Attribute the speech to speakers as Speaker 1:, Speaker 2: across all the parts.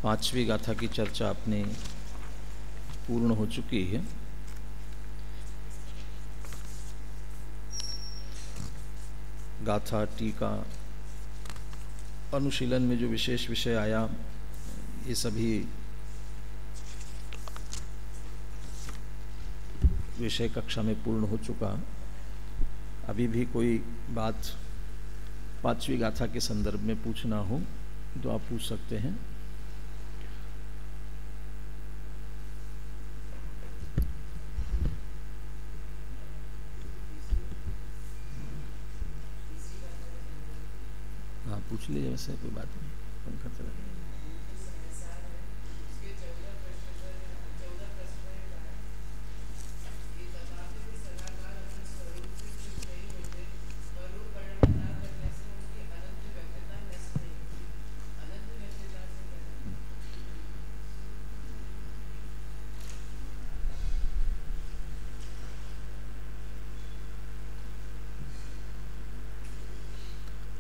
Speaker 1: पांचवी गाथा की चर्चा अपनी पूर्ण हो चुकी है। गाथा टीका अनुशीलन में जो विशेष विषय आया, ये सभी विषय कक्षा में पूर्ण हो चुका। अभी भी कोई बात पांचवी गाथा के संदर्भ में पूछना हो तो आप पूछ सकते हैं। हाँ, पूछ लीजिए, वैसे कोई बात नहीं, पंखा चला गया।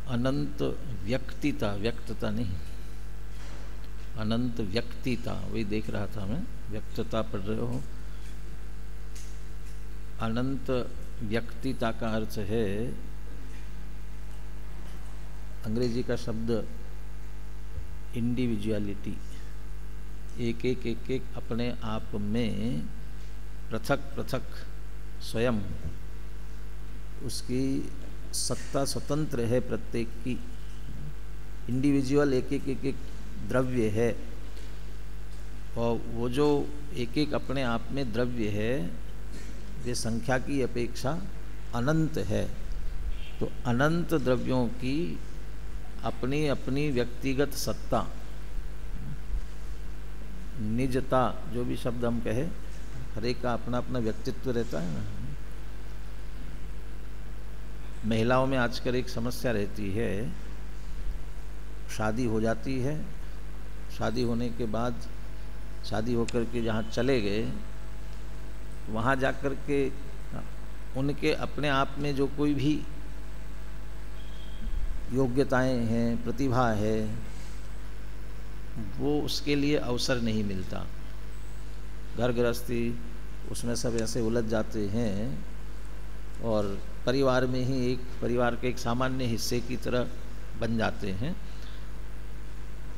Speaker 1: अनंत व्यक्तिता, व्यक्तता नहीं, अनंत व्यक्तिता, वही देख रहा था मैं। व्यक्तता पढ़ रहे हो। अनंत व्यक्तिता का अर्थ है, अंग्रेजी का शब्द इंडिविजुअलिटी। एक एक अपने आप में पृथक पृथक स्वयं उसकी सत्ता स्वतंत्र है प्रत्येक की। इंडिविजुअल एक एक द्रव्य है, और वो जो एक एक अपने आप में द्रव्य है वे संख्या की अपेक्षा अनंत है। तो अनंत द्रव्यों की अपनी अपनी व्यक्तिगत सत्ता, निजता, जो भी शब्द हम कहे, हर एक का अपना अपना व्यक्तित्व रहता है ना। महिलाओं में आजकल एक समस्या रहती है, शादी हो जाती है, शादी होने के बाद शादी होकर के जहाँ चले गए, वहाँ जाकर के उनके अपने आप में जो कोई भी योग्यताएं हैं, प्रतिभा है, वो उसके लिए अवसर नहीं मिलता। घर गृहस्थी उसमें सब ऐसे उलझ जाते हैं और परिवार में ही एक परिवार के एक सामान्य हिस्से की तरह बन जाते हैं।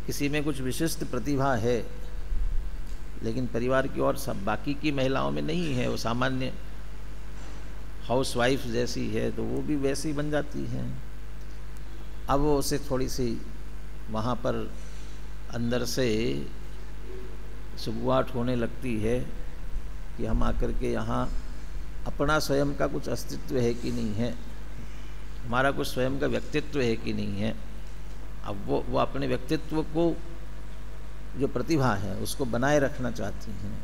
Speaker 1: किसी में कुछ विशिष्ट प्रतिभा है, लेकिन परिवार की और सब बाकी की महिलाओं में नहीं है, वो सामान्य हाउसवाइफ जैसी है, तो वो भी वैसी ही बन जाती हैं। अब वो उसे थोड़ी सी वहाँ पर अंदर से सुगवाट होने लगती है कि हम आकर के यहाँ अपना स्वयं का कुछ अस्तित्व है कि नहीं है, हमारा कुछ स्वयं का व्यक्तित्व है कि नहीं है। अब वो अपने व्यक्तित्व को, जो प्रतिभा है, उसको बनाए रखना चाहती हैं,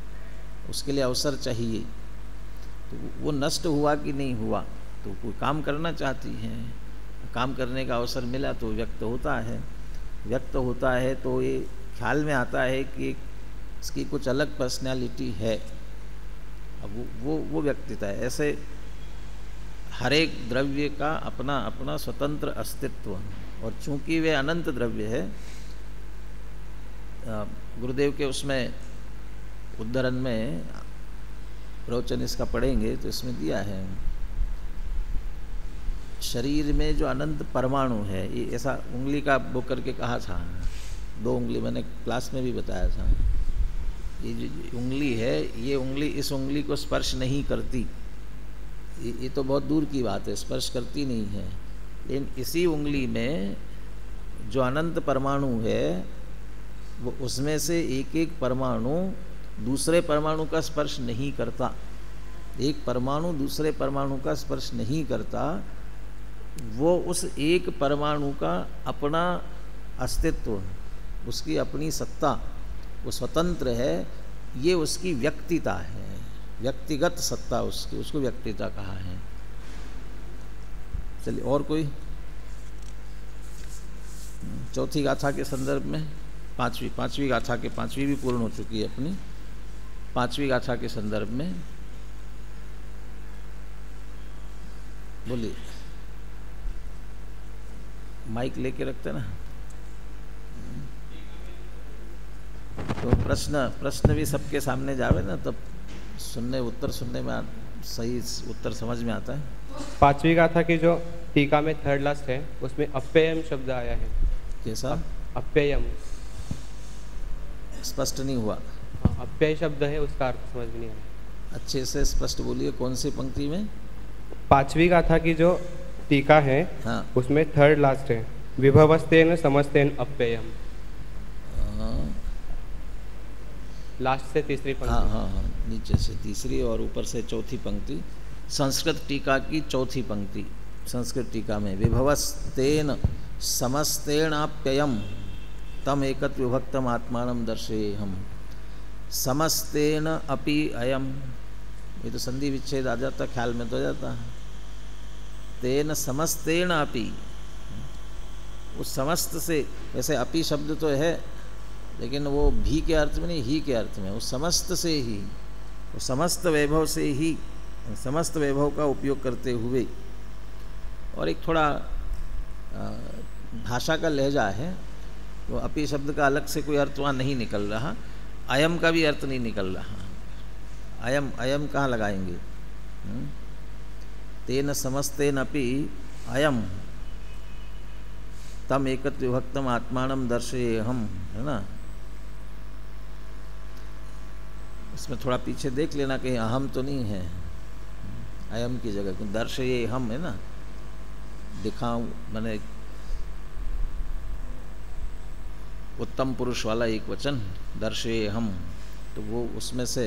Speaker 1: उसके लिए अवसर चाहिए। तो वो नष्ट हुआ कि नहीं हुआ, तो कोई काम करना चाहती हैं, काम करने का अवसर मिला तो व्यक्त होता है। व्यक्त होता है तो ये ख्याल में आता है कि इसकी कुछ अलग पर्सनैलिटी है। अब वो व्यक्तिता है। ऐसे हर एक द्रव्य का अपना अपना स्वतंत्र अस्तित्व, और चूंकि वे अनंत द्रव्य है, गुरुदेव के उसमें उद्धरण में प्रवचन इसका पढ़ेंगे तो इसमें दिया है, शरीर में जो अनंत परमाणु है, ये ऐसा उंगली का वो करके कहा था, 2 उंगली मैंने क्लास में भी बताया था। ये जो उंगली है, ये उंगली इस उंगली को स्पर्श नहीं करती, ये तो बहुत दूर की बात है, स्पर्श करती नहीं है। लेकिन इसी उंगली में जो अनंत परमाणु है, वो उसमें से एक एक परमाणु दूसरे परमाणु का स्पर्श नहीं करता। एक परमाणु दूसरे परमाणु का स्पर्श नहीं करता। वो उस एक परमाणु का अपना अस्तित्व, उसकी अपनी सत्ता, वो स्वतंत्र है। ये उसकी व्यक्तिता है, व्यक्तिगत सत्ता उसकी, उसको व्यक्तिता कहा है। चलिए, और कोई? चौथी गाथा के संदर्भ में पांचवी गाथा के, पांचवी भी पूर्ण हो चुकी है अपनी। पांचवी गाथा के संदर्भ में बोलिए, माइक लेके रखते ना। तो प्रश्न भी सबके सामने जावे ना, तब उत्तर सुनने में सही उत्तर समझ में आता है।
Speaker 2: पांचवी गाथा की जो टीका में थर्ड लास्ट है उसमें अप्ययम शब्द आया है।
Speaker 1: कैसा?
Speaker 2: अप्ययम
Speaker 1: स्पष्ट नहीं हुआ।
Speaker 2: हाँ, अप्यय शब्द है, उसका अर्थ समझ में नहीं आया।
Speaker 1: अच्छे से स्पष्ट बोलिए, कौन सी पंक्ति में?
Speaker 2: पांचवी गाथा की जो टीका है,
Speaker 1: हाँ,
Speaker 2: उसमें थर्ड लास्ट है, विभवस्तेन समस्तेन अप्ययम। लास्ट से तीसरी पंक्ति।
Speaker 1: हाँ हाँ हाँ, नीचे से तीसरी और ऊपर से चौथी पंक्ति। संस्कृत टीका की चौथी पंक्ति, संस्कृत टीका में विभवस्तेन समस्तेनाप्ययम तम एकत्र विभक्तम आत्मानं दर्शेयहम्। समस्तेन अपि अयम, ये तो संधि विच्छेद आ जाता, ख्याल में तो जाता है। तेन समस्तेन अपि, उस समस्त से, वैसे अपि शब्द तो है लेकिन वो भी के अर्थ में नहीं, ही के अर्थ में। उस समस्त से ही, वो समस्त वैभव से ही, समस्त वैभव का उपयोग करते हुए। और एक थोड़ा भाषा का लहजा है, वो अपि शब्द का अलग से कोई अर्थ वहाँ नहीं निकल रहा, अयम का भी अर्थ नहीं निकल रहा। अयम अयम कहाँ लगाएंगे? तेन समस्तेन अपि अयम तम एकत्र विभक्तम आत्मानं दर्शेयहम्, है ना। इसमें थोड़ा पीछे देख लेना कहीं अहम तो नहीं है अयम की जगह, दर्शेयहम् है ना, दिखाऊं, मैंने उत्तम पुरुष वाला एक वचन, दर्शेयहम्, तो वो उसमें से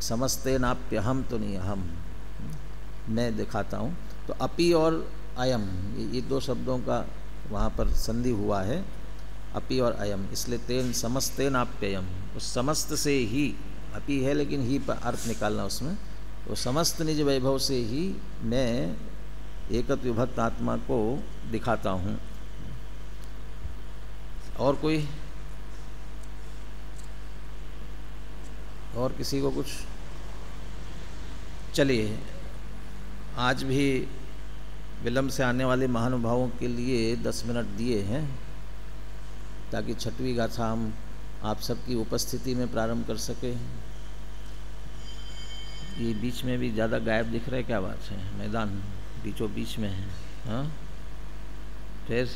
Speaker 1: समस्तेनाप्यहम् तो नहीं, अहम मैं दिखाता हूँ। तो अपि और अयम, ये दो शब्दों का वहाँ पर संधि हुआ है, अपि और अयम, इसलिए तेन समस्तेनाप्ययम, उस समस्त से ही, अपि है लेकिन ही पर अर्थ निकालना उसमें, तो समस्त निज वैभव से ही मैं एकत्र विभक्त आत्मा को दिखाता हूँ। और कोई, और किसी को कुछ? चलिए, आज भी विलम्ब से आने वाले महानुभावों के लिए 10 मिनट दिए हैं ताकि छठवीं गाथा हम आप सबकी उपस्थिति में प्रारंभ कर सके। ये बीच में भी ज़्यादा गायब दिख रहा है, क्या बात है? मैदान बीचों बीच में है। हाँ, फिर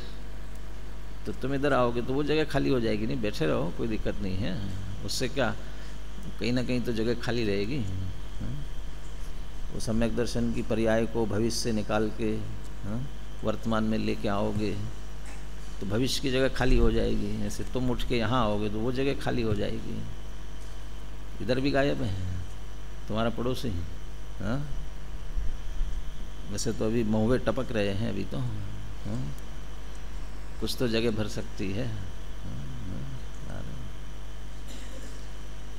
Speaker 1: तो तुम इधर आओगे तो वो जगह खाली हो जाएगी, नहीं बैठे रहो, कोई दिक्कत नहीं है। उससे क्या, कहीं ना कहीं तो जगह खाली रहेगी। वो सम्यक दर्शन की पर्याय को भविष्य से निकाल के वर्तमान में लेके आओगे तो भविष्य की जगह खाली हो जाएगी। ऐसे तुम उठ के यहाँ आओगे तो वो जगह खाली हो जाएगी। इधर भी गायब है तुम्हारा पड़ोसी। हाँ, वैसे तो अभी महुए टपक रहे हैं अभी तो। हाँ? कुछ तो जगह भर सकती है।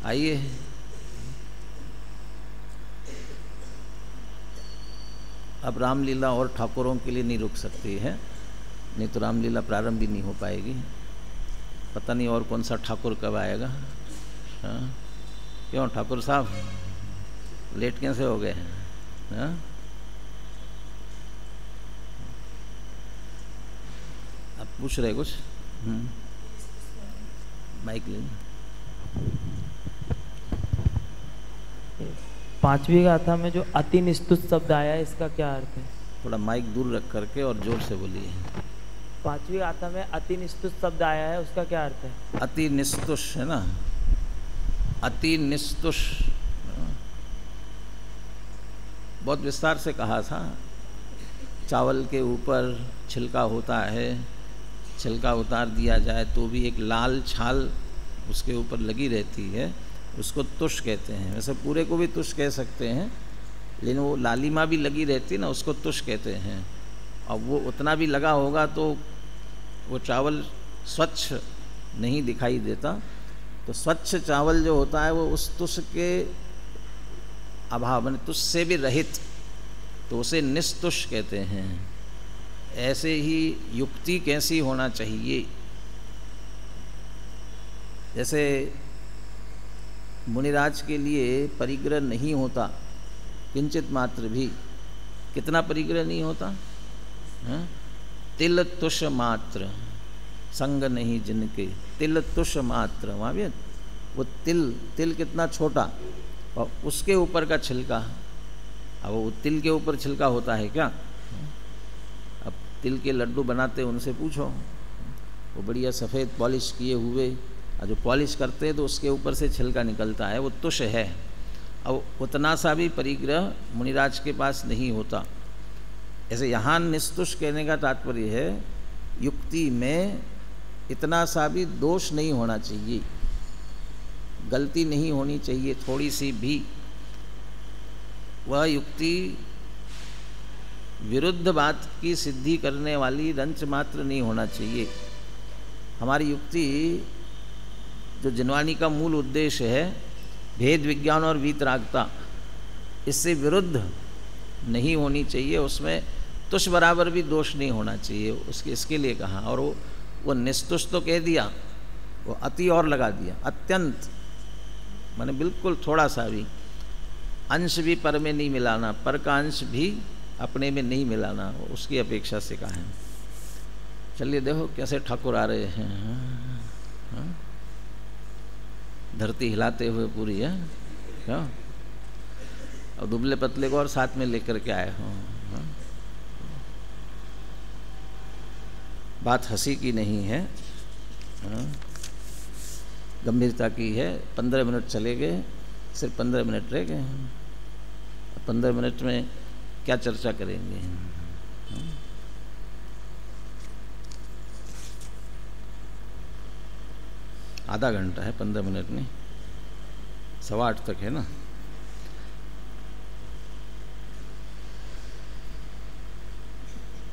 Speaker 1: आइए, अब रामलीला और ठाकुरों के लिए नहीं रुक सकती है, नहीं तो रामलीला प्रारंभ भी नहीं हो पाएगी। पता नहीं और कौन सा ठाकुर कब आएगा। हाँ, क्यों ठाकुर साहब लेट कैसे हो गए? हाँ, आप पूछ रहे कुछ? माइक ले।
Speaker 3: पांचवी गाथा में जो अति निस्तुत शब्द आया है, इसका क्या अर्थ है?
Speaker 1: थोड़ा माइक दूर रख करके और जोर से बोलिए।
Speaker 3: पांचवी गाथा में अति निस्तुत शब्द आया है, उसका क्या अर्थ है?
Speaker 1: अति निस्तुष है ना, अति निस्तुष बहुत विस्तार से कहा था। चावल के ऊपर छिलका होता है, छिलका उतार दिया जाए तो भी एक लाल छाल उसके ऊपर लगी रहती है, उसको तुष कहते हैं। वैसे पूरे को भी तुष कह सकते हैं, लेकिन वो लालिमा भी लगी रहती है ना, उसको तुष कहते हैं। अब वो उतना भी लगा होगा तो वो चावल स्वच्छ नहीं दिखाई देता। तो स्वच्छ चावल जो होता है वो उस तुष के अभाव में, तुष से भी रहित, तो उसे निस्तुष कहते हैं। ऐसे ही युक्ति कैसी होना चाहिए, जैसे मुनिराज के लिए परिग्रह नहीं होता किंचित मात्र भी। कितना परिग्रह नहीं होता? तिल तुष मात्र, संग नहीं जिनके, तिल तुष मात्र। वहाँ भी वो तिल कितना छोटा और उसके ऊपर का छिलका। अब वो तिल के ऊपर छिलका होता है क्या? अब तिल के लड्डू बनाते उनसे पूछो, वो बढ़िया सफ़ेद पॉलिश किए हुए, और जो पॉलिश करते हैं तो उसके ऊपर से छिलका निकलता है, वो तुष है। अब उतना सा भी परिग्रह मुनिराज के पास नहीं होता। ऐसे यहाँ निस्तुष कहने का तात्पर्य है युक्ति में इतना सा भी दोष नहीं होना चाहिए, गलती नहीं होनी चाहिए थोड़ी सी भी। वह युक्ति विरुद्ध बात की सिद्धि करने वाली रंच मात्र नहीं होना चाहिए। हमारी युक्ति जो जिनवानी का मूल उद्देश्य है भेद विज्ञान और वीतरागता, इससे विरुद्ध नहीं होनी चाहिए, उसमें तुष बराबर भी दोष नहीं होना चाहिए उसके, इसके लिए कहा। और वो निस्तुष तो कह दिया, वो अति और लगा दिया, अत्यंत माने बिल्कुल थोड़ा सा भी अंश भी पर में नहीं मिलाना, पर का अंश भी अपने में नहीं मिलाना, उसकी अपेक्षा से कहा है। चलिए देखो कैसे ठाकुर आ रहे हैं, हाँ? धरती हिलाते हुए पूरी है क्या? और दुबले पतले को और साथ में लेकर के आए हो। हाँ? बात हंसी की नहीं है, हाँ? गंभीरता की है। 15 मिनट चले गए, सिर्फ 15 मिनट रह गए। 15 मिनट में क्या चर्चा करेंगे? हाँ? आधा घंटा है, 15 मिनट नहीं, 8:15 तक है ना।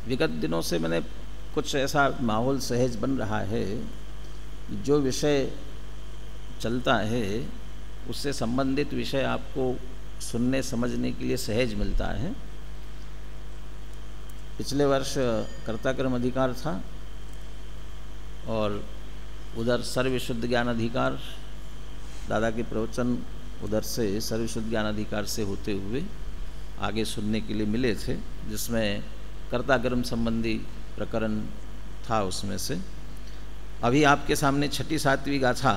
Speaker 1: विगत दिनों से मैंने कुछ ऐसा माहौल सहज बन रहा है, जो विषय चलता है उससे संबंधित विषय आपको सुनने समझने के लिए सहज मिलता है। पिछले वर्ष कर्ताक्रम अधिकार था और उधर सर्वशुद्ध ज्ञान अधिकार, दादा के प्रवचन उधर से सर्वशुद्ध ज्ञान अधिकार से होते हुए आगे सुनने के लिए मिले थे, जिसमें कर्ताक्रम संबंधी प्रकरण था। उसमें से अभी आपके सामने 6ठी 7वीं गाथा,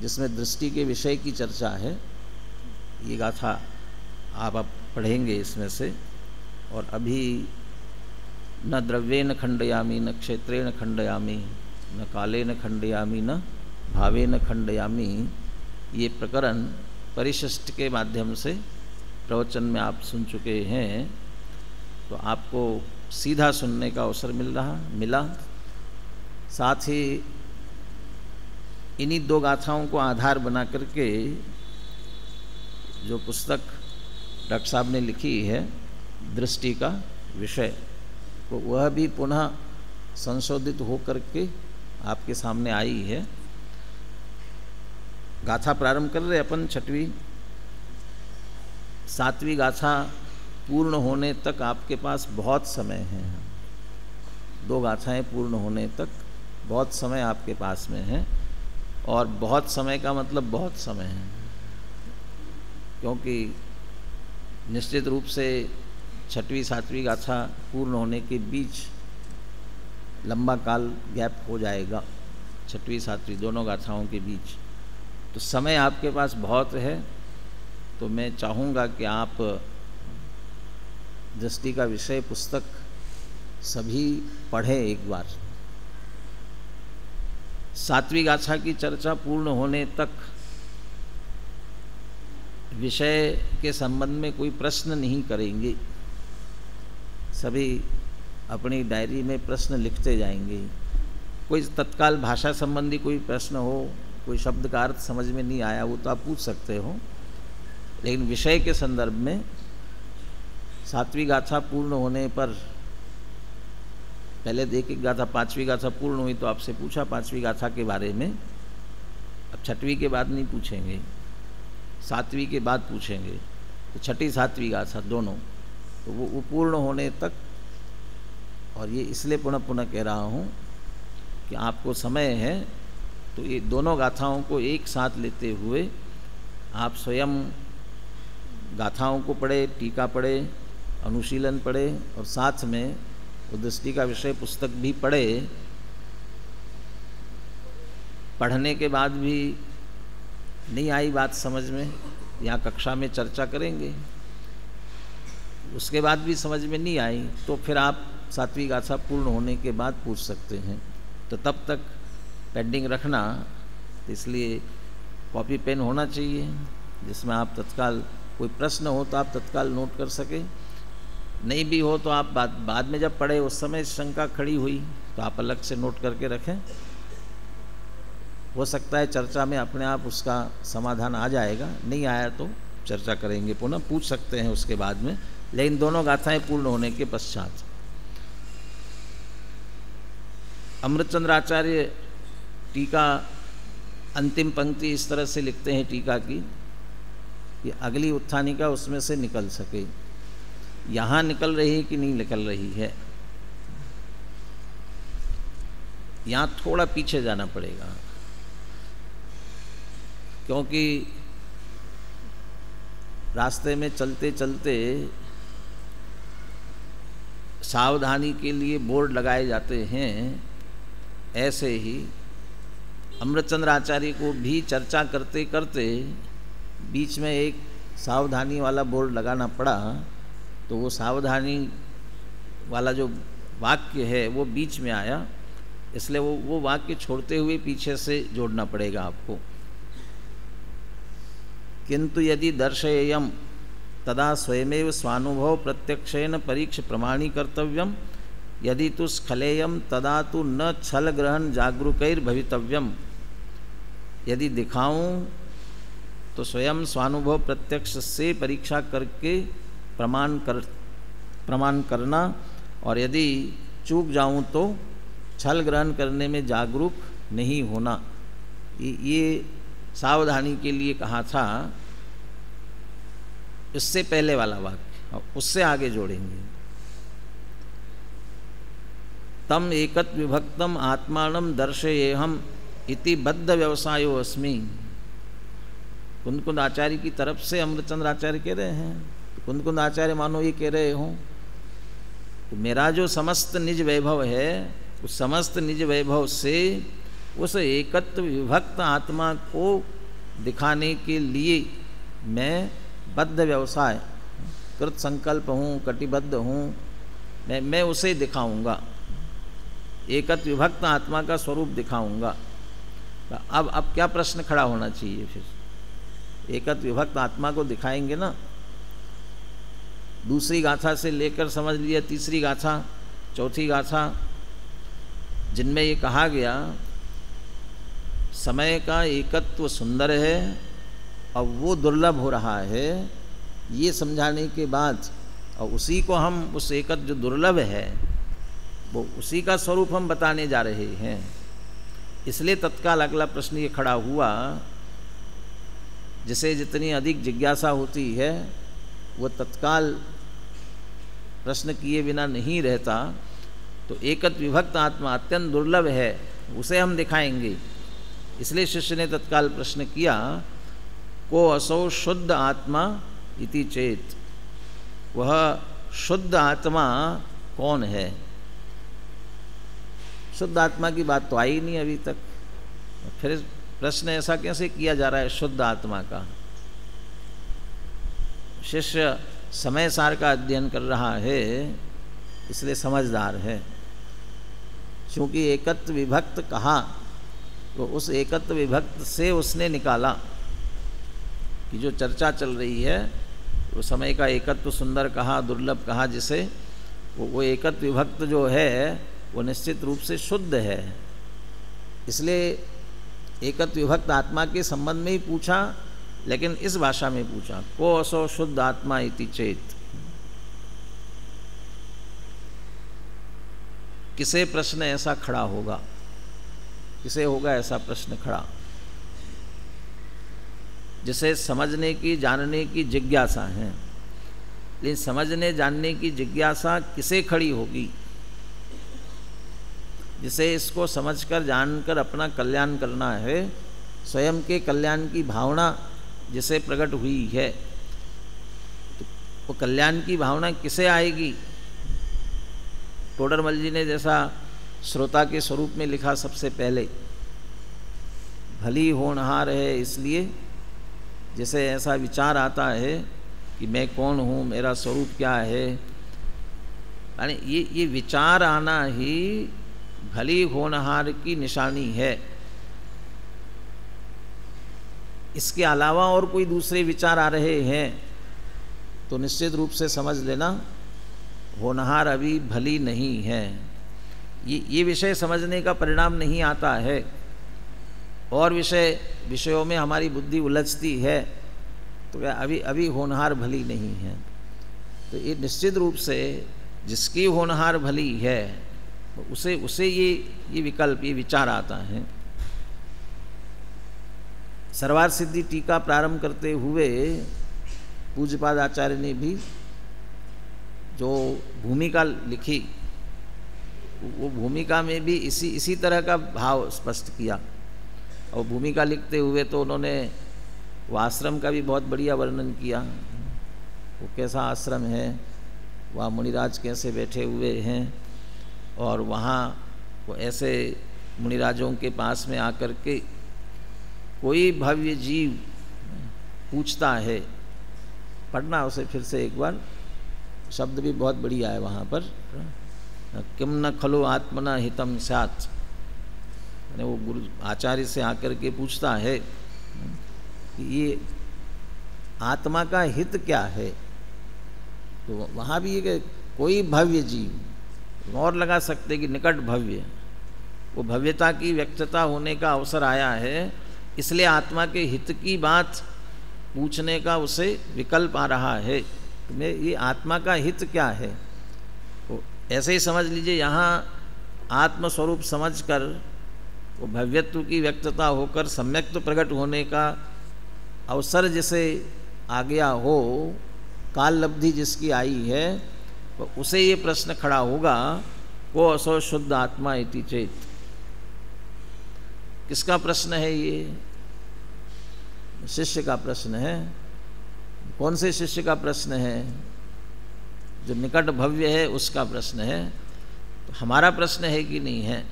Speaker 1: जिसमें दृष्टि के विषय की चर्चा है, ये गाथा आप अब पढ़ेंगे इसमें से। और अभी न द्रव्येन खंडयामी न क्षेत्रेण खंडयामी न कालेन खंडयामी न भावेन खंडयामी, ये प्रकरण परिशिष्ट के माध्यम से प्रवचन में आप सुन चुके हैं, तो आपको सीधा सुनने का अवसर मिला। साथ ही इन्हीं 2 गाथाओं को आधार बना करके जो पुस्तक डॉक्टर साहब ने लिखी है दृष्टि का विषय, तो वह भी पुनः संशोधित हो करके आपके सामने आई है। गाथा प्रारंभ कर रहे अपन 6वीं। 7वीं गाथा पूर्ण होने तक आपके पास बहुत समय है। 2 गाथाएं पूर्ण होने तक बहुत समय आपके पास में है, और बहुत समय का मतलब बहुत समय है, क्योंकि निश्चित रूप से 6वीं 7वीं गाथा पूर्ण होने के बीच लंबा काल गैप हो जाएगा, 6वीं 7वीं दोनों गाथाओं के बीच। तो समय आपके पास बहुत है, तो मैं चाहूँगा कि आप दृष्टि का विषय पुस्तक सभी पढ़ें एक बार। 7वीं गाथा की चर्चा पूर्ण होने तक विषय के संबंध में कोई प्रश्न नहीं करेंगे, सभी अपनी डायरी में प्रश्न लिखते जाएंगे। कोई तत्काल भाषा संबंधी कोई प्रश्न हो, कोई शब्द का अर्थ समझ में नहीं आया, वो तो आप पूछ सकते हो, लेकिन विषय के संदर्भ में 7वीं गाथा पूर्ण होने पर पहले एक गाथा 5वीं गाथा पूर्ण हुई तो आपसे पूछा 5वीं गाथा के बारे में, अब 6वीं के बाद नहीं पूछेंगे, 7वीं के बाद पूछेंगे। तो 6ठी 7वीं गाथा दोनों, तो वो पूर्ण होने तक। और ये इसलिए पुनः पुनः कह रहा हूँ कि आपको समय है, तो ये दोनों गाथाओं को एक साथ लेते हुए आप स्वयं गाथाओं को पढ़े, टीका पढ़े, अनुशीलन पढ़े, और साथ में वो दृष्टि का विषय पुस्तक भी पढ़े, पढ़ने के बाद भी नहीं आई बात समझ में, यहाँ कक्षा में चर्चा करेंगे, उसके बाद भी समझ में नहीं आई, तो फिर आप 7वीं गाथा पूर्ण होने के बाद पूछ सकते हैं। तो तब तक पेंडिंग रखना, इसलिए कॉपी पेन होना चाहिए जिसमें आप तत्काल कोई प्रश्न हो तो आप तत्काल नोट कर सके, नहीं भी हो तो आप बाद में जब पढ़े उस समय शंका खड़ी हुई तो आप अलग से नोट करके रखें। हो सकता है चर्चा में अपने आप उसका समाधान आ जाएगा, नहीं आया तो चर्चा करेंगे, पुनः पूछ सकते हैं उसके बाद में, लेकिन दोनों गाथाएं पूर्ण होने के पश्चात। अमृतचंद्र आचार्य टीका अंतिम पंक्ति इस तरह से लिखते हैं टीका की कि अगली उत्थानिका उसमें से निकल सके। यहाँ निकल रही है कि नहीं निकल रही है, यहाँ थोड़ा पीछे जाना पड़ेगा, क्योंकि रास्ते में चलते चलते सावधानी के लिए बोर्ड लगाए जाते हैं, ऐसे ही अमृतचंद्र आचार्य को भी चर्चा करते करते बीच में एक सावधानी वाला बोर्ड लगाना पड़ा, तो वो सावधानी वाला जो वाक्य है वो बीच में आया, इसलिए वो वाक्य छोड़ते हुए पीछे से जोड़ना पड़ेगा आपको। किंतु यदि दर्शयेयम तदा स्वयमेव स्वानुभव प्रत्यक्षेन परीक्ष प्रमाणी कर्तव्यम, यदि तु स्खलेयम तदा तो न छल ग्रहण जागरूकैर भवितव्यम। यदि दिखाऊं तो स्वयं स्वानुभव प्रत्यक्ष से परीक्षा करके प्रमाण करना, और यदि चूक जाऊं तो छल ग्रहण करने में जागरूक नहीं होना। ये सावधानी के लिए कहा था, इससे पहले वाला वाक्य उससे आगे जोड़ेंगे। तम एकत विभक्तम आत्मानम दर्शयेहम इति बद्ध व्यवसायो अस्मि। कुंद आचार्य की तरफ से अमृतचंद्र आचार्य कह रहे हैं, तो कुंद आचार्य मानो ये कह रहे हो तो मेरा जो समस्त निज वैभव है, उस समस्त निज वैभव से उस एकत्व विभक्त आत्मा को दिखाने के लिए मैं बद्ध व्यवसाय कृत संकल्प हूँ, कटिबद्ध हूँ, मैं उसे दिखाऊंगा, एकत्व विभक्त आत्मा का स्वरूप दिखाऊंगा। अब क्या प्रश्न खड़ा होना चाहिए फिर? एकत्व विभक्त आत्मा को दिखाएंगे ना, दूसरी गाथा से लेकर समझ लिया तीसरी गाथा, चौथी गाथा, जिनमें ये कहा गया समय का एकत्व सुंदर है और वो दुर्लभ हो रहा है, ये समझाने के बाद और उसी को हम उस एकत्व जो दुर्लभ है वो उसी का स्वरूप हम बताने जा रहे हैं। इसलिए तत्काल अगला प्रश्न ये खड़ा हुआ, जिसे जितनी अधिक जिज्ञासा होती है वो तत्काल प्रश्न किए बिना नहीं रहता। तो एकत्व विभक्त आत्मा अत्यंत दुर्लभ है, उसे हम दिखाएंगे। इसलिए शिष्य ने तत्काल प्रश्न किया, को असौ शुद्ध आत्मा इति चेत, वह शुद्ध आत्मा कौन है? शुद्ध आत्मा की बात तो आई नहीं अभी तक, फिर प्रश्न ऐसा कैसे किया जा रहा है शुद्ध आत्मा का? शिष्य समय सार का अध्ययन कर रहा है, इसलिए समझदार है। क्योंकि एकत्व विभक्त कहा तो उस एकत्व विभक्त से उसने निकाला कि जो चर्चा चल रही है वो समय का एकत्व सुंदर कहा, दुर्लभ कहा, जिसे वो एकत्व विभक्त जो है वो निश्चित रूप से शुद्ध है। इसलिए एकत्व विभक्त आत्मा के संबंध में ही पूछा, लेकिन इस भाषा में पूछा, को असो शुद्ध आत्मा इति चेत। किसे प्रश्न ऐसा खड़ा होगा? किसे होगा ऐसा प्रश्न खड़ा? जिसे समझने की, जानने की जिज्ञासा है। लेकिन समझने जानने की जिज्ञासा किसे खड़ी होगी? जिसे इसको समझकर जानकर अपना कल्याण करना है, स्वयं के कल्याण की भावना जिसे प्रकट हुई है, तो वो कल्याण की भावना किसे आएगी? टोडरमल जी ने जैसा श्रोता के स्वरूप में लिखा सबसे पहले भली होनहार है इसलिए जैसे ऐसा विचार आता है कि मैं कौन हूँ, मेरा स्वरूप क्या है, यानी ये विचार आना ही भली होनहार की निशानी है। इसके अलावा और कोई दूसरे विचार आ रहे हैं तो निश्चित रूप से समझ लेना होनहार अभी भली नहीं है। ये विषय समझने का परिणाम नहीं आता है और विषयों में हमारी बुद्धि उलझती है तो क्या अभी होनहार भली नहीं है। तो ये निश्चित रूप से जिसकी होनहार भली है उसे ये विकल्प, ये विचार आता है। सर्वार्थ सिद्धि टीका प्रारंभ करते हुए पूज्यपाद आचार्य ने भी जो भूमिका लिखी वो भूमिका में भी इसी तरह का भाव स्पष्ट किया। और भूमिका लिखते हुए तो उन्होंने वो आश्रम का भी बहुत बढ़िया वर्णन किया, वो कैसा आश्रम है, वहाँ मुनिराज कैसे बैठे हुए हैं और वहाँ वो ऐसे मुनिराजों के पास में आकर के कोई भव्य जीव पूछता है, पढ़ना उसे फिर से एक बार, शब्द भी बहुत बढ़िया है वहाँ पर, किम न खलो आत्मना हितम स्यात्, वो गुरु आचार्य से आकर के पूछता है कि ये आत्मा का हित क्या है। तो वहाँ भी ये कोई भव्य जीव, और लगा सकते कि निकट भव्य, वो भव्यता की व्यक्तता होने का अवसर आया है, इसलिए आत्मा के हित की बात पूछने का उसे विकल्प आ रहा है। तो ये आत्मा का हित क्या है, तो ऐसे ही समझ लीजिए, यहाँ आत्मस्वरूप समझकर वो भव्यत्व की व्यक्तता होकर सम्यक तो प्रकट होने का अवसर जिसे आ गया हो, काल लब्धि जिसकी आई है, तो उसे ये प्रश्न खड़ा होगा, को असो शुद्ध आत्मा इति चेत। किसका प्रश्न है ये? शिष्य का प्रश्न है। कौन से शिष्य का प्रश्न है? जो निकट भव्य है उसका प्रश्न है। तो हमारा प्रश्न है कि नहीं है?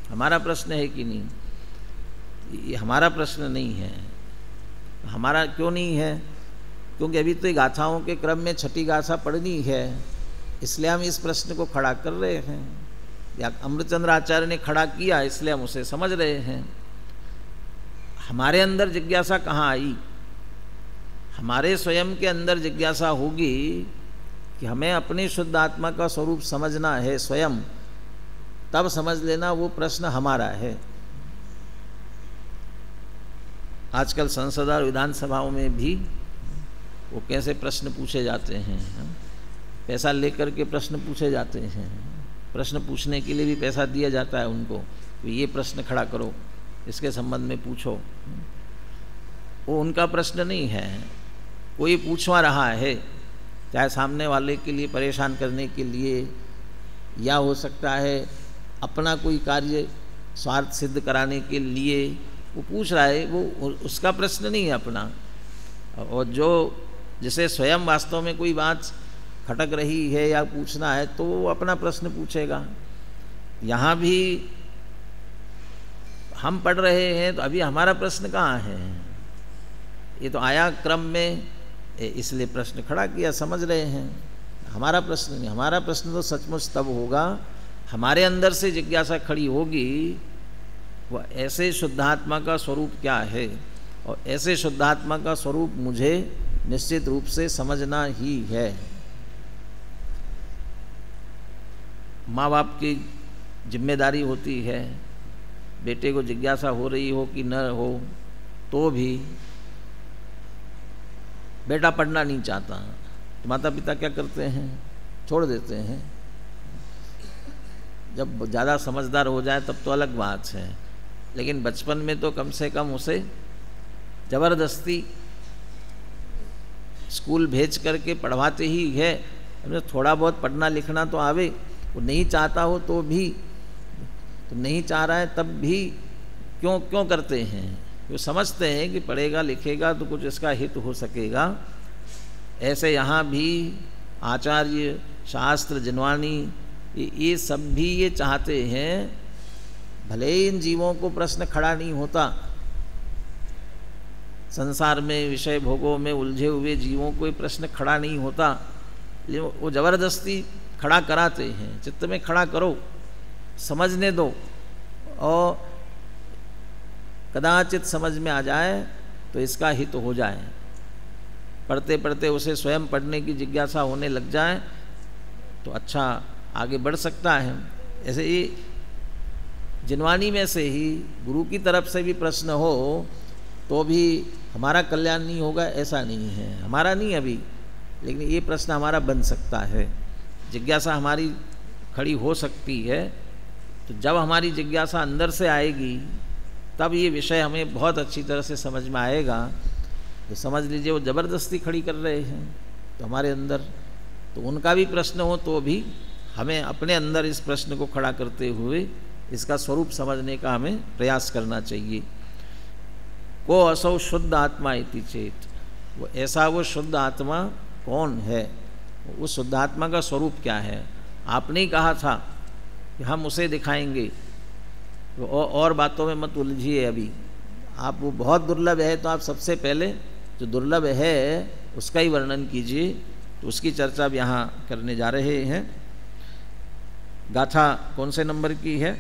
Speaker 1: हमारा प्रश्न है कि नहीं? ये हमारा प्रश्न नहीं है। हमारा क्यों नहीं है? क्योंकि अभी तो गाथाओं के क्रम में छठी गाथा पढ़नी है, इसलिए हम इस प्रश्न को खड़ा कर रहे हैं, या अमृतचंद्र आचार्य ने खड़ा किया इसलिए हम उसे समझ रहे हैं। हमारे अंदर जिज्ञासा कहाँ आई? हमारे स्वयं के अंदर जिज्ञासा होगी कि हमें अपनी शुद्ध आत्मा का स्वरूप समझना है स्वयं, तब समझ लेना वो प्रश्न हमारा है। आजकल संसद और विधानसभाओं में भी वो कैसे प्रश्न पूछे जाते हैं, पैसा लेकर के प्रश्न पूछे जाते हैं। प्रश्न पूछने के लिए भी पैसा दिया जाता है उनको, तो ये प्रश्न खड़ा करो, इसके संबंध में पूछो। वो उनका प्रश्न नहीं है, कोई पूछवा रहा है, चाहे सामने वाले के लिए परेशान करने के लिए, या हो सकता है अपना कोई कार्य स्वार्थ सिद्ध कराने के लिए वो पूछ रहा है, वो उसका प्रश्न नहीं है अपना। और जो जिसे स्वयं वास्तव में कोई बात खटक रही है या पूछना है तो वो अपना प्रश्न पूछेगा। यहाँ भी हम पढ़ रहे हैं तो अभी हमारा प्रश्न कहाँ है? ये तो आया क्रम में, इसलिए प्रश्न खड़ा किया, समझ रहे हैं। हमारा प्रश्न नहीं, हमारा प्रश्न तो सचमुच तब होगा हमारे अंदर से जिज्ञासा खड़ी होगी, वह ऐसे शुद्धात्मा का स्वरूप क्या है, और ऐसे शुद्धात्मा का स्वरूप मुझे निश्चित रूप से समझना ही है। माँ बाप की जिम्मेदारी होती है, बेटे को जिज्ञासा हो रही हो कि न हो, तो भी बेटा पढ़ना नहीं चाहता, तो माता पिता क्या करते हैं? छोड़ देते हैं। जब ज़्यादा समझदार हो जाए तब तो अलग बात है, लेकिन बचपन में तो कम से कम उसे ज़बरदस्ती स्कूल भेज करके पढ़वाते ही है। थोड़ा बहुत पढ़ना लिखना तो आवे, वो नहीं चाहता हो तो भी, तो नहीं चाह रहा है तब भी क्यों करते हैं? वो समझते हैं कि पढ़ेगा लिखेगा तो कुछ इसका हित हो सकेगा। ऐसे यहाँ भी आचार्य, शास्त्र, जिनवानी, ये सब भी ये चाहते हैं भले ही इन जीवों को प्रश्न खड़ा नहीं होता, संसार में विषय भोगों में उलझे हुए जीवों को ये प्रश्न खड़ा नहीं होता, लेकिन वो जबरदस्ती खड़ा कराते हैं। चित्त में खड़ा करो, समझने दो, और कदाचित समझ में आ जाए तो इसका हित हो जाए। पढ़ते पढ़ते उसे स्वयं पढ़ने की जिज्ञासा होने लग जाए तो अच्छा आगे बढ़ सकता है। ऐसे ही जिनवानी में से ही गुरु की तरफ से भी प्रश्न हो तो भी हमारा कल्याण नहीं होगा, ऐसा नहीं है। हमारा नहीं अभी, लेकिन ये प्रश्न हमारा बन सकता है, जिज्ञासा हमारी खड़ी हो सकती है। तो जब हमारी जिज्ञासा अंदर से आएगी तब ये विषय हमें बहुत अच्छी तरह से समझ में आएगा। तो समझ लीजिए वो ज़बरदस्ती खड़ी कर रहे हैं तो हमारे अंदर, तो उनका भी प्रश्न हो तो भी हमें अपने अंदर इस प्रश्न को खड़ा करते हुए इसका स्वरूप समझने का हमें प्रयास करना चाहिए। को असौ शुद्ध आत्मा इति चेत, वो ऐसा वो शुद्ध आत्मा कौन है, उस शुद्ध आत्मा का स्वरूप क्या है। आपने ही कहा था कि हम उसे दिखाएंगे, तो और बातों में मत उलझिए अभी। आप वो बहुत दुर्लभ है तो आप सबसे पहले जो दुर्लभ है उसका ही वर्णन कीजिए। तो उसकी चर्चा अब यहाँ करने जा रहे हैं। गाथा कौन से नंबर की है?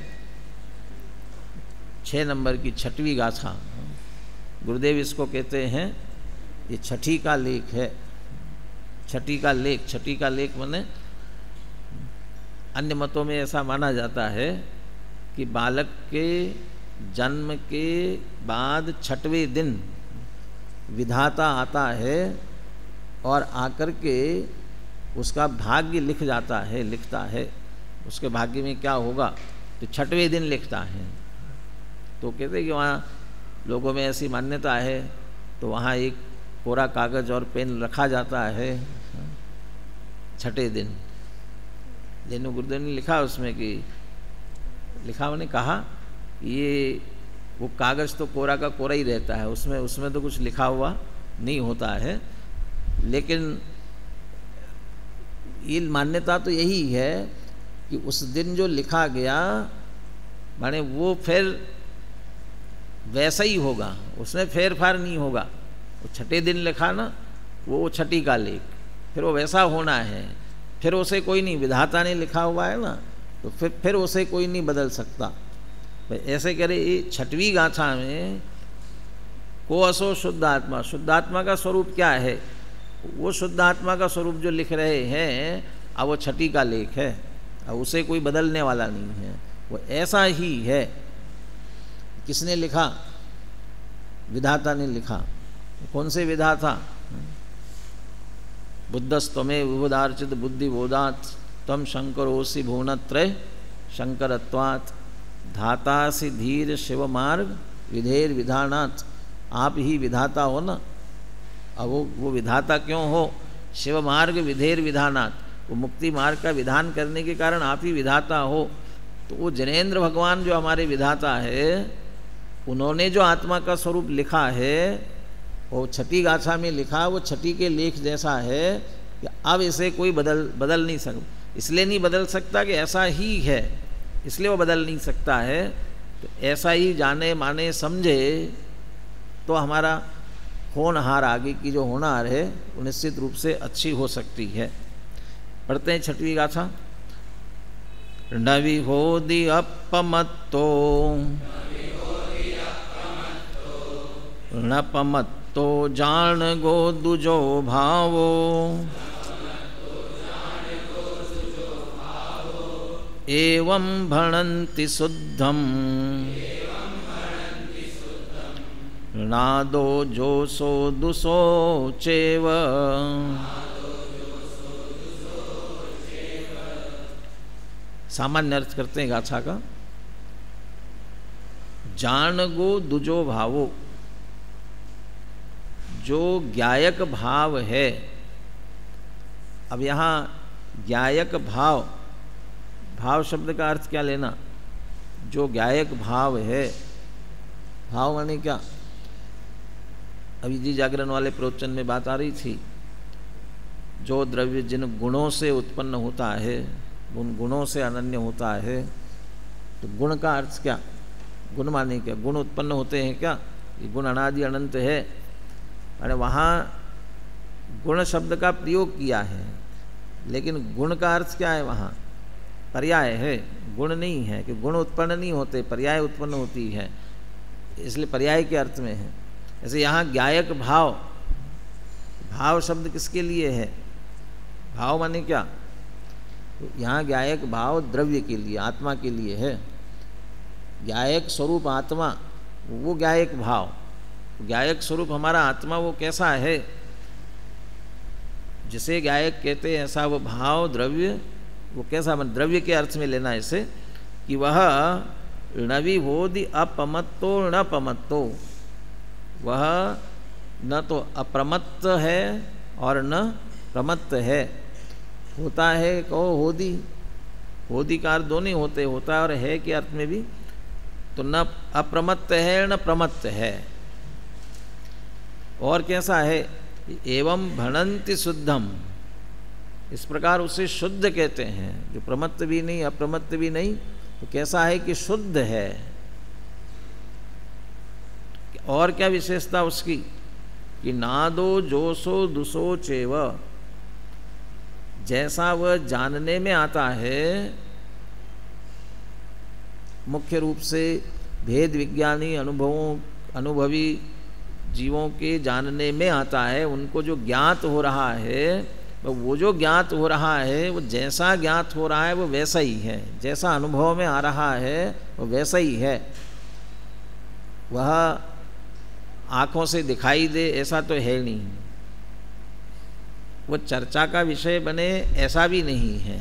Speaker 1: 6 नंबर की 6वीं गाथा। गुरुदेव इसको कहते हैं, ये 6ठी का लेख है। 6ठी का लेख, 6ठी का लेख माने अन्य मतों में ऐसा माना जाता है कि बालक के जन्म के बाद 6वें दिन विधाता आता है और आकर के उसका भाग्य लिख जाता है, लिखता है उसके भाग्य में क्या होगा, तो 6वें दिन लिखता है। तो कहते हैं कि वहाँ लोगों में ऐसी मान्यता है, तो वहाँ एक कोरा कागज़ और पेन रखा जाता है 6ठे दिन। लेकिन गुरुदेव ने लिखा उसमें कि लिखा उन्होंने कहा ये वो कागज़ तो कोरा का कोरा ही रहता है, उसमें तो कुछ लिखा हुआ नहीं होता है। लेकिन ये मान्यता तो यही है कि उस दिन जो लिखा गया माने वो फिर वैसा ही होगा, उसमें फेर फार नहीं होगा। वो 6ठे दिन लिखा ना, वो 6ठी का लेख, फिर वो वैसा होना है। फिर उसे कोई नहीं, विधाता ने लिखा हुआ है ना, तो फिर उसे कोई नहीं बदल सकता। ऐसे कह रहे 6वीं गाथा में को असो शुद्ध आत्मा, शुद्ध आत्मा का स्वरूप क्या है, वो शुद्ध आत्मा का स्वरूप जो लिख रहे हैं अब वो 6ठी का लेख है, अब उसे कोई बदलने वाला नहीं है, वो ऐसा ही है। किसने लिखा? विधाता ने लिखा। कौन से विधाता? बुद्धस्तमे विबुधार्चित बुद्धि बोधात तम शंकरोसि भुवनत्रय शंकरत्वात् धातासि धीर शिव मार्ग विधेर विधानात्। आप ही विधाता हो ना। अब वो विधाता क्यों हो? शिव मार्ग विधेर विधानात्, वो मुक्ति मार्ग का विधान करने के कारण आप ही विधाता हो। तो वो जनेन्द्र भगवान जो हमारे विधाता है, उन्होंने जो आत्मा का स्वरूप लिखा है वो 6ठी गाथा में लिखा, वो 6ठी के लेख जैसा है कि अब इसे कोई बदल नहीं सकता। इसलिए नहीं बदल सकता कि ऐसा ही है, इसलिए वो बदल नहीं सकता है। तो ऐसा ही जाने माने समझे तो हमारा होनहार आगे की जो होनहार है वो निश्चित रूप से अच्छी हो सकती है। पढ़ते हैं 6वीं गाथा। नवि होदि अपमत्तो नपमत्तो जान गो दुजो भावो एवं भणन्ति शुद्धम नादो जोसो दुसो चेव। सामान्य अर्थ करते हैं गाथा का। जान गो दुजो भावो, जो ज्ञायक भाव है। अब यहाँ ज्ञायक भाव, भाव शब्द का अर्थ क्या लेना? जो ज्ञायक भाव है, भाव माने क्या? अभी जी जागरण वाले प्रवचन में बात आ रही थी, जो द्रव्य जिन गुणों से उत्पन्न होता है, उन गुणों से अनन्य होता है। तो गुण का अर्थ क्या? गुण माने क्या, गुण उत्पन्न होते हैं क्या, ये गुण अनादि अनंत है। अरे वहाँ गुण शब्द का प्रयोग किया है, लेकिन गुण का अर्थ क्या है, वहाँ पर्याय है, गुण नहीं है कि गुण उत्पन्न नहीं होते, पर्याय उत्पन्न होती है, इसलिए पर्याय के अर्थ में है। जैसे यहाँ ज्ञायक भाव, भाव शब्द किसके लिए है, भाव माने क्या, तो यहाँ ज्ञायक भाव द्रव्य के लिए, आत्मा के लिए है। ज्ञायक स्वरूप आत्मा, वो ज्ञायक भाव, ज्ञायक स्वरूप हमारा आत्मा वो कैसा है, जिसे ज्ञायक कहते हैं ऐसा वो भाव द्रव्य, वो कैसा, मतलब द्रव्य के अर्थ में लेना इसे कि वह णविभोधि अपमत्तो न पमत्तो, वह न तो अप्रमत्त है और न प्रमत्त है। होता है कहो होदी, होदी का अर्थ दोनों होते, होता है और है के अर्थ में भी, तो न अप्रमत्त है न प्रमत्त है। और कैसा है, एवं भणन्ति शुद्धम, इस प्रकार उसे शुद्ध कहते हैं, जो प्रमत्त भी नहीं अप्रमत्त भी नहीं, तो कैसा है कि शुद्ध है। और क्या विशेषता उसकी कि नादो जोसो दुसो चेव, जैसा वह जानने में आता है, मुख्य रूप से भेद विज्ञानी अनुभवी जीवों के जानने में आता है, उनको जो ज्ञात हो रहा है, वो जो ज्ञात हो रहा है वो जैसा ज्ञात हो रहा है वो वैसा ही है, जैसा अनुभव में आ रहा है वो वैसा ही है। वह आँखों से दिखाई दे ऐसा तो है नहीं, वो चर्चा का विषय बने ऐसा भी नहीं है,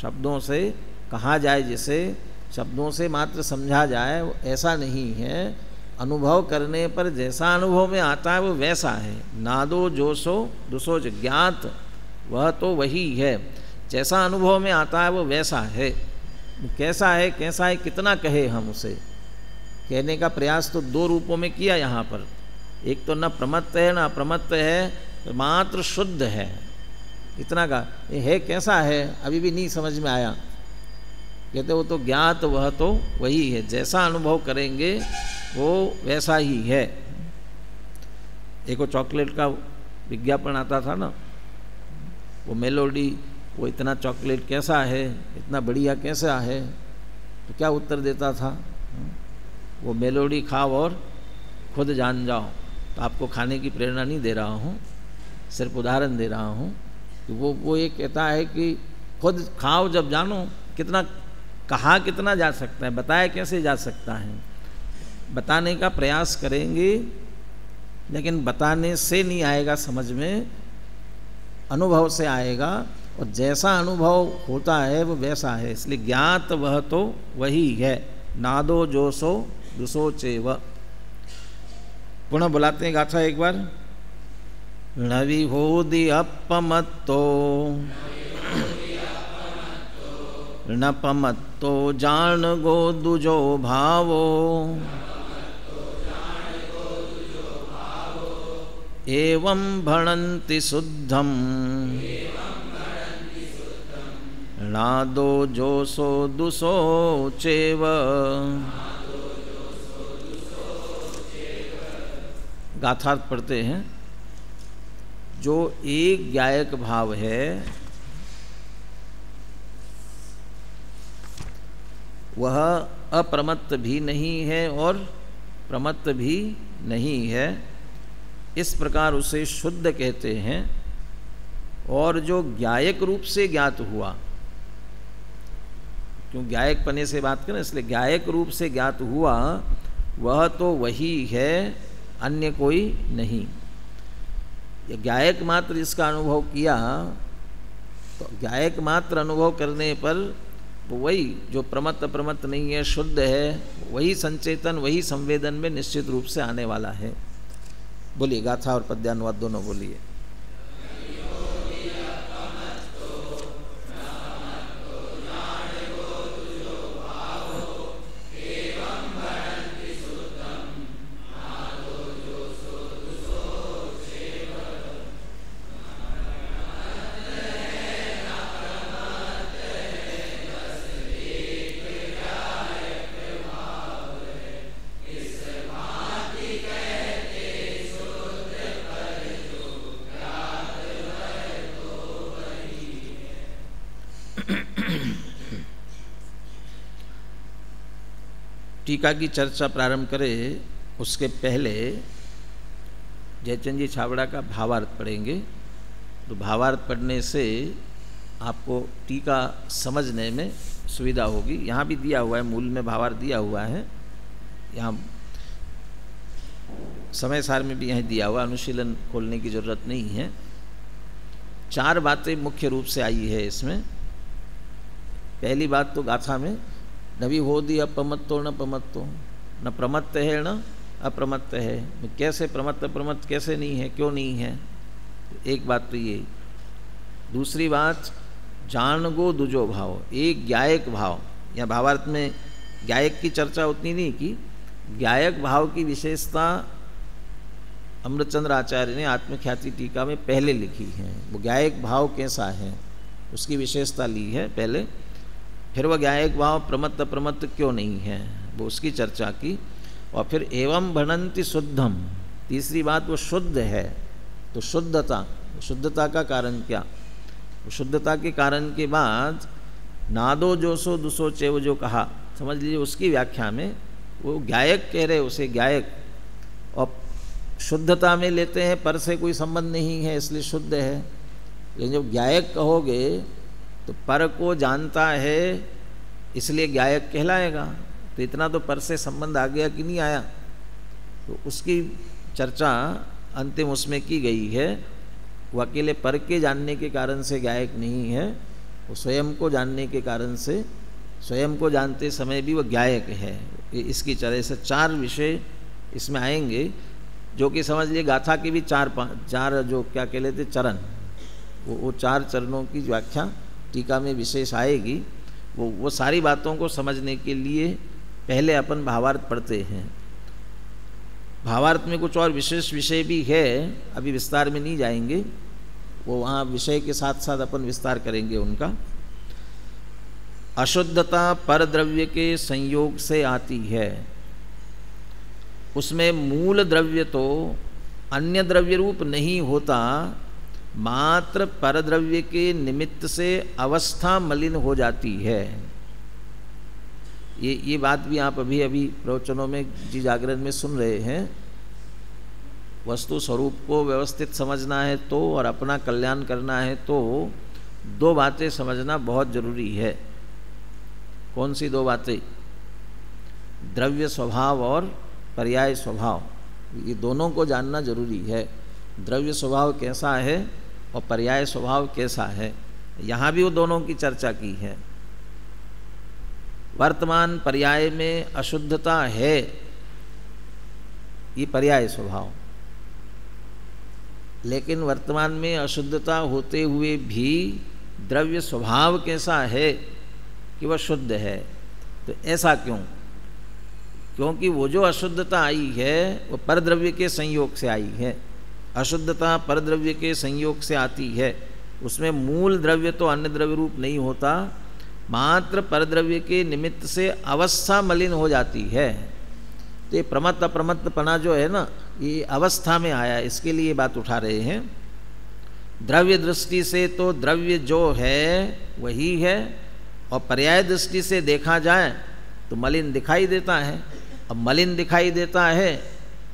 Speaker 1: शब्दों से कहा जाए जिसे, शब्दों से मात्र समझा जाए वो ऐसा नहीं है। अनुभव करने पर जैसा अनुभव में आता है वो वैसा है। नादो जोसो दुसो, ज्ञात वह तो वही है, जैसा अनुभव में आता है वो वैसा है। कैसा है, कैसा है, कितना कहे हम उसे, कहने का प्रयास तो दो रूपों में किया यहाँ पर। एक तो न प्रमत्त है न अप्रमत्त है, मात्र शुद्ध है, इतना का। ये है कैसा है अभी भी नहीं समझ में आया, कहते वो तो ज्ञात वह तो वही है, जैसा अनुभव करेंगे वो वैसा ही है। एक वो चॉकलेट का विज्ञापन आता था ना, वो मेलोडी, वो इतना चॉकलेट कैसा है, इतना बढ़िया कैसा है, तो क्या उत्तर देता था, वो मेलोडी खाओ और खुद जान जाओ। तो आपको खाने की प्रेरणा नहीं दे रहा हूँ, सिर्फ उदाहरण दे रहा हूँ कि वो ये कहता है कि खुद खाओ जब जानो। कितना कहा कितना जा सकता है, बताया कैसे जा सकता है, बताने का प्रयास करेंगे लेकिन बताने से नहीं आएगा समझ में, अनुभव से आएगा, और जैसा अनुभव होता है वो वैसा है। इसलिए ज्ञात वह तो वही है, नादो जोसो दुसो चेव। पुनः बुलाते हैं गाथा एक बार। णविभोधि अपमत्तो न पमत्तो जान गो दुजो भावो, एवं भणन्ति शुद्धम नादो जोसो दुसो चेव। गाथार्थ पढ़ते हैं। जो एक ज्ञायक भाव है वह अप्रमत्त भी नहीं है और प्रमत्त भी नहीं है, इस प्रकार उसे शुद्ध कहते हैं। और जो ज्ञायक रूप से ज्ञात हुआ, क्यों ज्ञायक पने से बात करें, इसलिए ज्ञायक रूप से ज्ञात हुआ वह तो वही है, अन्य कोई नहीं। ज्ञायक मात्र इसका अनुभव किया, तो ज्ञायक मात्र अनुभव करने पर वो वही जो प्रमत्त प्रमत्त नहीं है, शुद्ध है, वही संचेतन, वही संवेदन में निश्चित रूप से आने वाला है। बोलिए, गाथा और पद्यानुवाद दोनों बोलिए। टीका की चर्चा प्रारंभ करें उसके पहले जयचंद जी छाबड़ा का भावार्थ पढ़ेंगे। तो भावार्थ पढ़ने से आपको टीका समझने में सुविधा होगी। यहाँ भी दिया हुआ है, मूल में भावार्थ दिया हुआ है, यहाँ समय सार में भी यहीं दिया हुआ, अनुशीलन खोलने की जरूरत नहीं है। 4 बातें मुख्य रूप से आई है इसमें। पहली बात तो गाथा में नभी होदी अपमत्तो न प्रमत्तो, न प्रमत्त है न अप्रमत्त है। कैसे प्रमत्त प्रमत्त कैसे नहीं है, क्यों नहीं है, एक बात तो ये। दूसरी बात जान गो दुजो भाव, एक ज्ञायक भाव। या भावार्थ में ज्ञायक की चर्चा उतनी नहीं की, ज्ञायक भाव की विशेषता अमृतचंद्र आचार्य ने आत्मख्याति टीका में पहले लिखी है। वो ज्ञायक भाव कैसा है उसकी विशेषता ली है पहले, फिर वह ज्ञायक भाव प्रमत्त प्रमत्त क्यों नहीं है वो उसकी चर्चा की। और फिर एवं भणन्ति शुद्धम, तीसरी बात वो शुद्ध है। तो शुद्धता का कारण क्या, शुद्धता के कारण के बाद नादो जोसो दुसो चेव जो कहा, समझ लीजिए उसकी व्याख्या में वो गायक कह रहे उसे गायक, और शुद्धता में लेते हैं पर से कोई संबंध नहीं है इसलिए शुद्ध है। लेकिन जब गायक कहोगे तो पर को जानता है इसलिए गायक कहलाएगा। तो इतना तो पर से संबंध आ गया कि नहीं आया, तो उसकी चर्चा अंतिम उसमें की गई है। वो अकेले पर के जानने के कारण से गायक नहीं है, वो स्वयं को जानने के कारण से, स्वयं को जानते समय भी वो गायक है। इसकी तरह से 4 विषय इसमें आएंगे, जो कि समझ लिए गाथा के भी 4 जो क्या कह लेते चरण, वो 4 चरणों की व्याख्या टीका में विशेष आएगी। वो सारी बातों को समझने के लिए पहले अपन भावार्थ पढ़ते हैं। भावार्थ में कुछ और विशेष विषय भी है, अभी विस्तार में नहीं जाएंगे, वो वहाँ विषय के साथ साथ अपन विस्तार करेंगे उनका। अशुद्धता पर द्रव्य के संयोग से आती है, उसमें मूल द्रव्य तो अन्य द्रव्य रूप नहीं होता, मात्र परद्रव्य के निमित्त से अवस्था मलिन हो जाती है। ये बात भी आप अभी प्रवचनों में जी जागरण में सुन रहे हैं। वस्तु स्वरूप को व्यवस्थित समझना है तो, और अपना कल्याण करना है तो 2 बातें समझना बहुत जरूरी है। कौन सी 2 बातें? द्रव्य स्वभाव और पर्याय स्वभाव, ये दोनों को जानना जरूरी है। द्रव्य स्वभाव कैसा है और पर्याय स्वभाव कैसा है, यहाँ भी वो दोनों की चर्चा की है। वर्तमान पर्याय में अशुद्धता है, ये पर्याय स्वभाव, लेकिन वर्तमान में अशुद्धता होते हुए भी द्रव्य स्वभाव कैसा है कि वह शुद्ध है। तो ऐसा क्यों? क्योंकि वो जो अशुद्धता आई है वो परद्रव्य के संयोग से आई है। अशुद्धता परद्रव्य के संयोग से आती है, उसमें मूल द्रव्य तो अन्य द्रव्य रूप नहीं होता, मात्र परद्रव्य के निमित्त से अवस्था मलिन हो जाती है। तो ये प्रमत्त अप्रमत्तपना जो है ना, ये अवस्था में आया, इसके लिए बात उठा रहे हैं। द्रव्य दृष्टि से तो द्रव्य जो है वही है, और पर्याय दृष्टि से देखा जाए तो मलिन दिखाई देता है। अब मलिन दिखाई देता है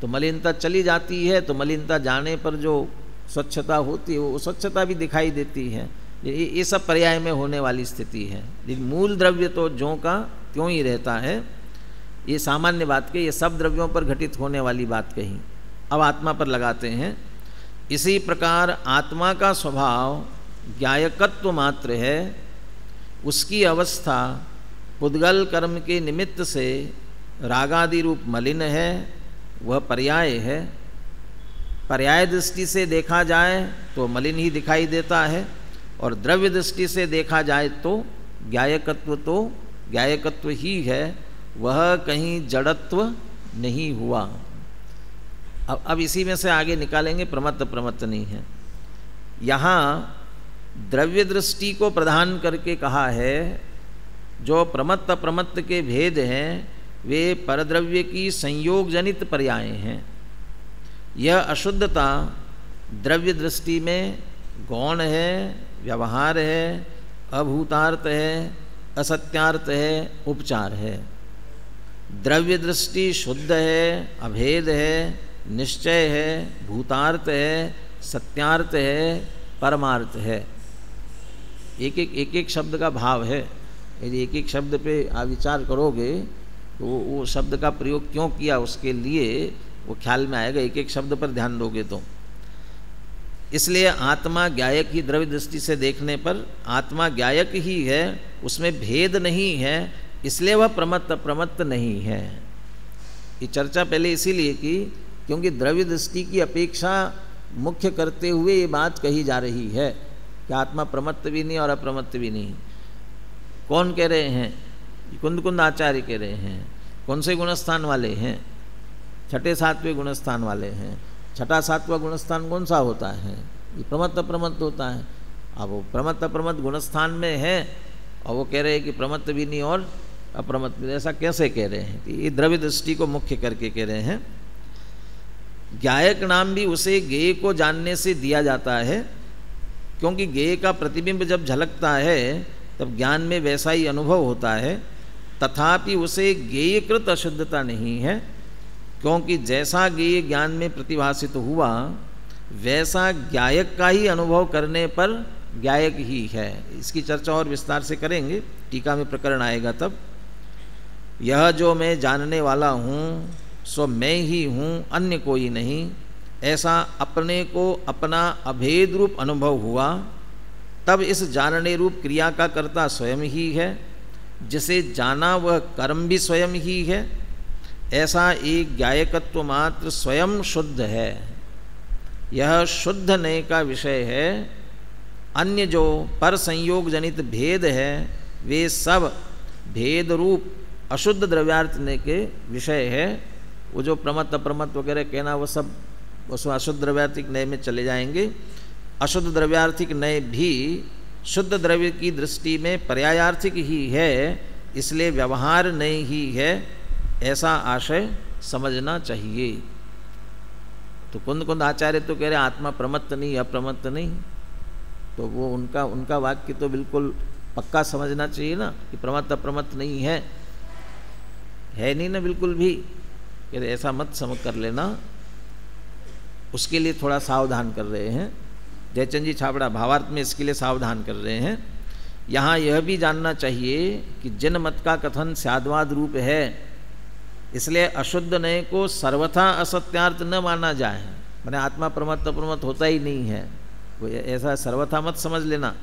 Speaker 1: तो मलिनता चली जाती है, तो मलिनता जाने पर जो स्वच्छता होती है वो स्वच्छता भी दिखाई देती है। ये सब पर्याय में होने वाली स्थिति है। लेकिन मूल द्रव्य तो ज्यों का त्यों ही रहता है। ये सामान्य बात कही, ये सब द्रव्यों पर घटित होने वाली बात कही। अब आत्मा पर लगाते हैं। इसी प्रकार आत्मा का स्वभाव ज्ञायकत्व मात्र है, उसकी अवस्था पुद्गल कर्म के निमित्त से रागादि रूप मलिन है, वह पर्याय है। पर्याय दृष्टि से देखा जाए तो मलिन ही दिखाई देता है, और द्रव्य दृष्टि से देखा जाए तो ज्ञायकत्व ही है, वह कहीं जड़त्व नहीं हुआ। अब इसी में से आगे निकालेंगे प्रमत्त प्रमत्त नहीं है। यहाँ द्रव्य दृष्टि को प्रधान करके कहा है, जो प्रमत्त प्रमत्त के भेद हैं वे परद्रव्य की संयोग जनित पर्याय हैं। यह अशुद्धता द्रव्य दृष्टि में गौण है, व्यवहार है, अभूतार्थ है, असत्यार्थ है, उपचार है। द्रव्य दृष्टि शुद्ध है, अभेद है, निश्चय है, भूतार्थ है, सत्यार्थ है, परमार्थ है। एक एक शब्द का भाव है। यदि एक एक शब्द पे आप विचार करोगे तो वो शब्द का प्रयोग क्यों किया उसके लिए वो ख्याल में आएगा, एक एक शब्द पर ध्यान दोगे तो। इसलिए आत्मा ज्ञायक ही, द्रव्य दृष्टि से देखने पर आत्मा ज्ञायक ही है, उसमें भेद नहीं है, इसलिए वह प्रमत्त प्रमत्त नहीं है। ये चर्चा पहले इसीलिए की क्योंकि द्रव्य दृष्टि की अपेक्षा मुख्य करते हुए ये बात कही जा रही है कि आत्मा प्रमत्त भी नहीं और अप्रमत्त भी नहीं। कौन कह रहे हैं? कुंद कुंद आचार्य कह रहे हैं। कौन से गुणस्थान वाले हैं? छठे सातवें गुणस्थान वाले हैं। छठा सातवां गुणस्थान कौन सा होता है? ये प्रमत्त अप्रमत्त होता है। अब वो प्रमत्त अप्रमत्त गुणस्थान में है और वो कह रहे हैं कि प्रमत्त भी नहीं और अप्रमत्त भी। ऐसा कैसे कह रहे हैं? कि ये द्रव्य दृष्टि को मुख्य करके कह रहे हैं। ज्ञायक नाम भी उसे ज्ञेय को जानने से दिया जाता है, क्योंकि ज्ञेय का प्रतिबिंब जब झलकता है तब ज्ञान में वैसा ही अनुभव होता है। तथापि उसे ज्ञेयकृत अशुद्धता नहीं है, क्योंकि जैसा ज्ञेय ज्ञान में प्रतिभासित हुआ वैसा ज्ञायक का ही अनुभव करने पर ज्ञायक ही है। इसकी चर्चा और विस्तार से करेंगे, टीका में प्रकरण आएगा तब। यह जो मैं जानने वाला हूँ सो मैं ही हूँ, अन्य कोई नहीं, ऐसा अपने को अपना अभेद रूप अनुभव हुआ, तब इस जानने रूप क्रिया का कर्ता स्वयं ही है, जिसे जाना वह कर्म भी स्वयं ही है। ऐसा एक ज्ञायकत्व मात्र स्वयं शुद्ध है। यह शुद्ध नय का विषय है। अन्य जो पर संयोग जनित भेद है वे सब भेद रूप अशुद्ध द्रव्यार्थ नय के विषय है। वो जो प्रमत्त अप्रमत्त वगैरह कहना वो सब उस अशुद्ध द्रव्यार्थिक नय में चले जाएंगे। अशुद्ध द्रव्यार्थिक नय भी शुद्ध द्रव्य की दृष्टि में पर्यायार्थिक ही है, इसलिए व्यवहार नय ही है, ऐसा आशय समझना चाहिए। तो कुंद कुंद आचार्य तो कह रहे आत्मा प्रमत्त नहीं, अप्रमत्त नहीं, तो वो उनका वाक्य तो बिल्कुल पक्का समझना चाहिए ना कि प्रमत्त अप्रमत्त नहीं है नहीं ना, बिल्कुल भी। कहते ऐसा मत समझ कर लेना, उसके लिए थोड़ा सावधान कर रहे हैं। जयचंद जी छाबड़ा भावार्थ में इसके लिए सावधान कर रहे हैं। यहाँ यह भी जानना चाहिए कि जिन मत का कथन स्याद्वाद रूप है, इसलिए अशुद्ध नय को सर्वथा असत्यार्थ न माना जाए। मैंने आत्मा प्रमत्त अप्रमत्त होता ही नहीं है, कोई ऐसा सर्वथा मत समझ लेना,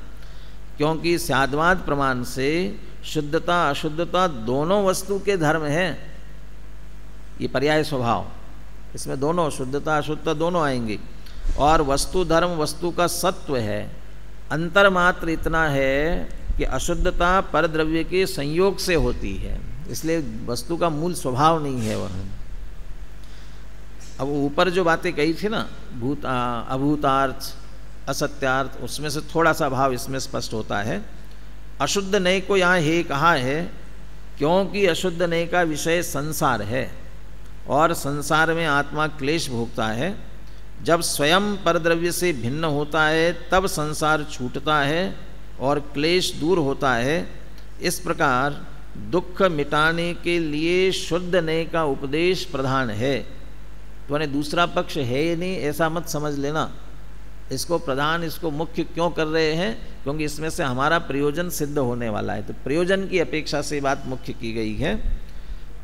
Speaker 1: क्योंकि स्याद्वाद प्रमाण से शुद्धता अशुद्धता दोनों वस्तु के धर्म हैं। ये पर्याय स्वभाव, इसमें दोनों शुद्धता अशुद्धता दोनों आएंगे। और वस्तु धर्म वस्तु का सत्व है। अंतर मात्र इतना है कि अशुद्धता पर द्रव्य के संयोग से होती है, इसलिए वस्तु का मूल स्वभाव नहीं है वह। अब ऊपर जो बातें कही थी ना, अभूतार्थ असत्यार्थ, उसमें से थोड़ा सा भाव इसमें स्पष्ट होता है। अशुद्ध नय को यहाँ हे कहा है क्योंकि अशुद्ध नय का विषय संसार है और संसार में आत्मा क्लेश भोगता है। जब स्वयं परद्रव्य से भिन्न होता है तब संसार छूटता है और क्लेश दूर होता है। इस प्रकार दुख मिटाने के लिए शुद्ध नय का उपदेश प्रधान है। तो यानी दूसरा पक्ष है ही नहीं ऐसा मत समझ लेना। इसको प्रधान, इसको मुख्य क्यों कर रहे हैं? क्योंकि इसमें से हमारा प्रयोजन सिद्ध होने वाला है, तो प्रयोजन की अपेक्षा से बात मुख्य की गई है।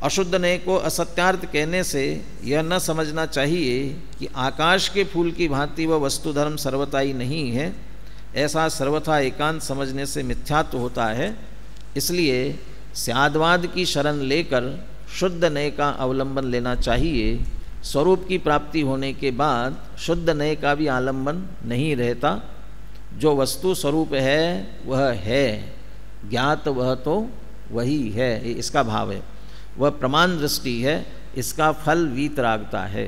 Speaker 1: अशुद्ध नय को असत्यार्थ कहने से यह न समझना चाहिए कि आकाश के फूल की भांति वह वस्तु धर्म सर्वथा ही नहीं है। ऐसा सर्वथा एकांत समझने से मिथ्यात्व होता है। इसलिए स्याद्वाद की शरण लेकर शुद्ध नय का अवलंबन लेना चाहिए। स्वरूप की प्राप्ति होने के बाद शुद्ध नय का भी आलंबन नहीं रहता। जो वस्तु स्वरूप है वह है, ज्ञात वह तो वही है, ये इसका भाव है। वह प्रमाण दृष्टि है, इसका फल वीतरागता है।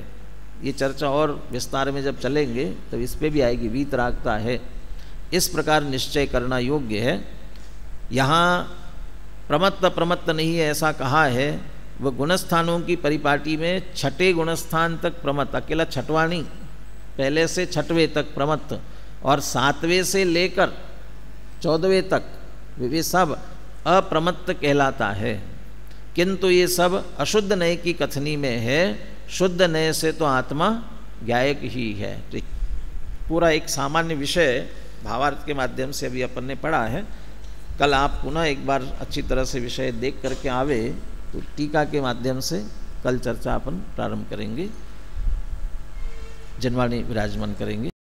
Speaker 1: ये चर्चा और विस्तार में जब चलेंगे तब तो इस पे भी आएगी, वीतरागता है। इस प्रकार निश्चय करना योग्य है। यहाँ प्रमत्त प्रमत्त नहीं है ऐसा कहा है, वह गुणस्थानों की परिपाटी में छठे गुणस्थान तक प्रमत्त, अकेला छठवां नहीं, पहले से छठवें तक प्रमत्त और सातवें से लेकर 14वें तक वे सब अप्रमत्त कहलाता है। किंतु ये सब अशुद्ध नय की कथनी में है, शुद्ध नय से तो आत्मा ज्ञायक ही है। तो पूरा एक सामान्य विषय भावार्थ के माध्यम से अभी अपन ने पढ़ा है। कल आप पुनः एक बार अच्छी तरह से विषय देख करके आवे तो टीका के माध्यम से कल चर्चा अपन प्रारंभ करेंगे, जनवाणी विराजमान करेंगे।